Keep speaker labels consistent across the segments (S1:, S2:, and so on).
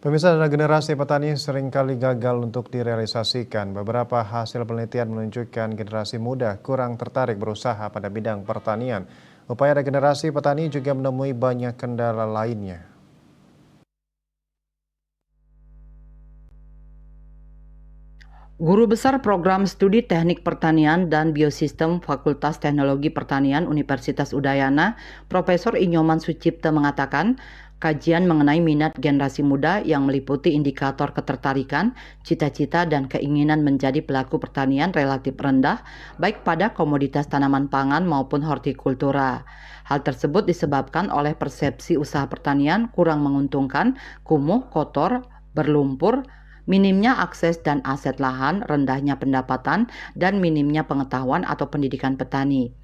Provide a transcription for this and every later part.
S1: Pemirsa, dana generasi petani seringkali gagal untuk direalisasikan. Beberapa hasil penelitian menunjukkan generasi muda kurang tertarik berusaha pada bidang pertanian. Upaya regenerasi petani juga menemui banyak kendala lainnya.
S2: Guru Besar Program Studi Teknik Pertanian dan Biosistem Fakultas Teknologi Pertanian Universitas Udayana, Profesor Inyoman Sucipto mengatakan, kajian mengenai minat generasi muda yang meliputi indikator ketertarikan, cita-cita, dan keinginan menjadi pelaku pertanian relatif rendah, baik pada komoditas tanaman pangan maupun hortikultura. Hal tersebut disebabkan oleh persepsi usaha pertanian kurang menguntungkan, kumuh, kotor, berlumpur, minimnya akses dan aset lahan, rendahnya pendapatan, dan minimnya pengetahuan atau pendidikan petani.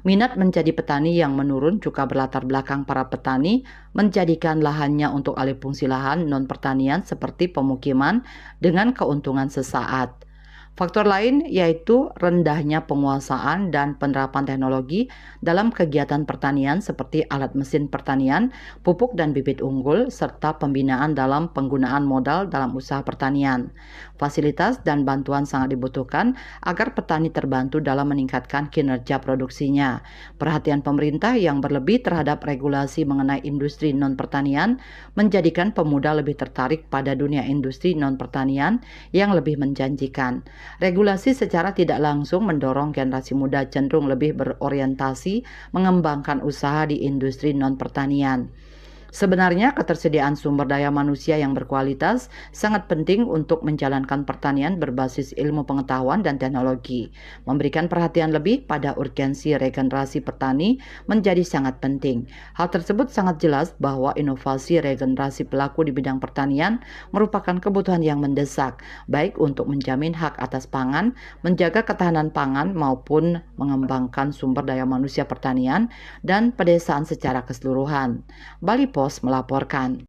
S2: Minat menjadi petani yang menurun juga berlatar belakang para petani menjadikan lahannya untuk alih fungsi lahan non-pertanian seperti pemukiman dengan keuntungan sesaat. Faktor lain yaitu rendahnya penguasaan dan penerapan teknologi dalam kegiatan pertanian seperti alat mesin pertanian, pupuk dan bibit unggul, serta pembinaan dalam penggunaan modal dalam usaha pertanian. Fasilitas dan bantuan sangat dibutuhkan agar petani terbantu dalam meningkatkan kinerja produksinya. Perhatian pemerintah yang berlebih terhadap regulasi mengenai industri non-pertanian menjadikan pemuda lebih tertarik pada dunia industri non-pertanian yang lebih menjanjikan. Regulasi secara tidak langsung mendorong generasi muda cenderung lebih berorientasi mengembangkan usaha di industri non-pertanian. Sebenarnya ketersediaan sumber daya manusia yang berkualitas sangat penting untuk menjalankan pertanian berbasis ilmu pengetahuan dan teknologi. Memberikan perhatian lebih pada urgensi regenerasi petani menjadi sangat penting. Hal tersebut sangat jelas bahwa inovasi regenerasi pelaku di bidang pertanian merupakan kebutuhan yang mendesak, baik untuk menjamin hak atas pangan, menjaga ketahanan pangan maupun mengembangkan sumber daya manusia pertanian dan pedesaan secara keseluruhan. Bali Post melaporkan.